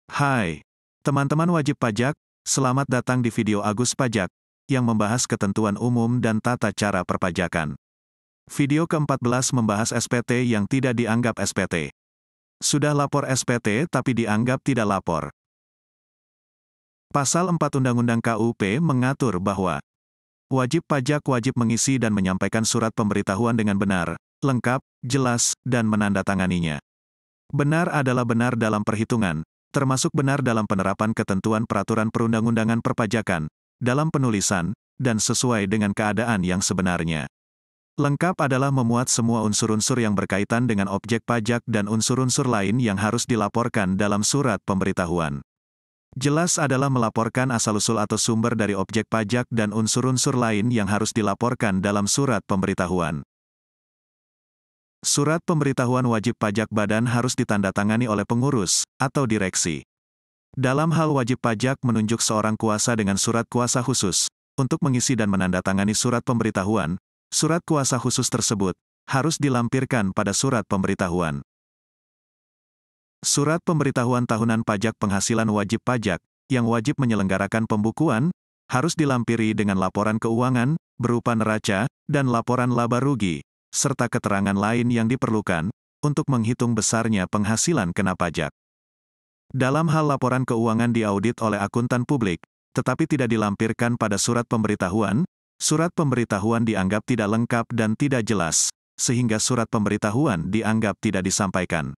Hai, teman-teman wajib pajak, selamat datang di video Agus Pajak, yang membahas ketentuan umum dan tata cara perpajakan. Video ke-14 membahas SPT yang tidak dianggap SPT. Sudah lapor SPT tapi dianggap tidak lapor. Pasal 4 Undang-Undang KUP mengatur bahwa wajib pajak wajib mengisi dan menyampaikan surat pemberitahuan dengan benar, lengkap, jelas, dan menandatanganinya. Benar adalah benar dalam perhitungan, termasuk benar dalam penerapan ketentuan peraturan perundang-undangan perpajakan, dalam penulisan, dan sesuai dengan keadaan yang sebenarnya. Lengkap adalah memuat semua unsur-unsur yang berkaitan dengan objek pajak dan unsur-unsur lain yang harus dilaporkan dalam surat pemberitahuan. Jelas adalah melaporkan asal-usul atau sumber dari objek pajak dan unsur-unsur lain yang harus dilaporkan dalam surat pemberitahuan. Surat pemberitahuan wajib pajak badan harus ditandatangani oleh pengurus, atau direksi. Dalam hal wajib pajak menunjuk seorang kuasa dengan surat kuasa khusus, untuk mengisi dan menandatangani surat pemberitahuan, surat kuasa khusus tersebut harus dilampirkan pada surat pemberitahuan. Surat pemberitahuan tahunan pajak penghasilan wajib pajak, yang wajib menyelenggarakan pembukuan, harus dilampiri dengan laporan keuangan, berupa neraca, dan laporan laba rugi, serta keterangan lain yang diperlukan, untuk menghitung besarnya penghasilan kena pajak. Dalam hal laporan keuangan diaudit oleh akuntan publik, tetapi tidak dilampirkan pada surat pemberitahuan dianggap tidak lengkap dan tidak jelas, sehingga surat pemberitahuan dianggap tidak disampaikan.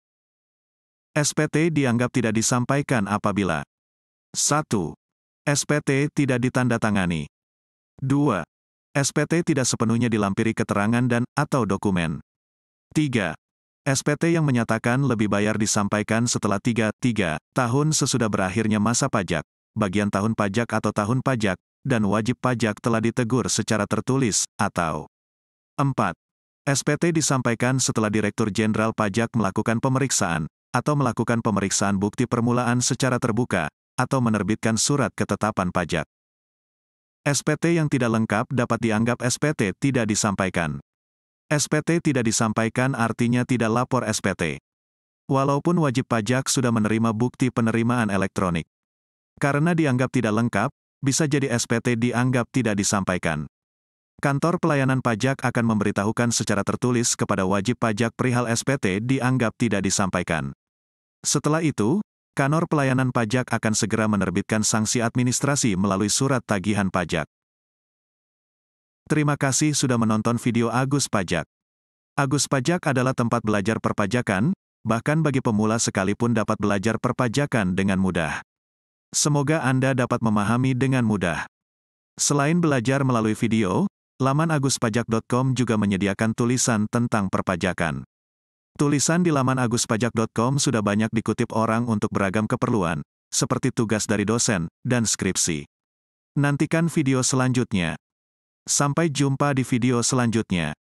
SPT dianggap tidak disampaikan apabila 1. SPT tidak ditandatangani. 2. SPT tidak sepenuhnya dilampiri keterangan dan/atau dokumen. 3. SPT yang menyatakan lebih bayar disampaikan setelah 3 tahun sesudah berakhirnya masa pajak, bagian tahun pajak atau tahun pajak, dan wajib pajak telah ditegur secara tertulis, atau 4. SPT disampaikan setelah Direktur Jenderal Pajak melakukan pemeriksaan, atau melakukan pemeriksaan bukti permulaan secara terbuka, atau menerbitkan surat ketetapan pajak. SPT yang tidak lengkap dapat dianggap SPT tidak disampaikan. SPT tidak disampaikan artinya tidak lapor SPT. Walaupun wajib pajak sudah menerima bukti penerimaan elektronik. Karena dianggap tidak lengkap, bisa jadi SPT dianggap tidak disampaikan. Kantor Pelayanan Pajak akan memberitahukan secara tertulis kepada wajib pajak perihal SPT dianggap tidak disampaikan. Setelah itu, Kantor Pelayanan Pajak akan segera menerbitkan sanksi administrasi melalui surat tagihan pajak. Terima kasih sudah menonton video Agus Pajak. Agus Pajak adalah tempat belajar perpajakan, bahkan bagi pemula sekalipun dapat belajar perpajakan dengan mudah. Semoga Anda dapat memahami dengan mudah. Selain belajar melalui video, laman aguspajak.com juga menyediakan tulisan tentang perpajakan. Tulisan di laman aguspajak.com sudah banyak dikutip orang untuk beragam keperluan, seperti tugas dari dosen dan skripsi. Nantikan video selanjutnya. Sampai jumpa di video selanjutnya.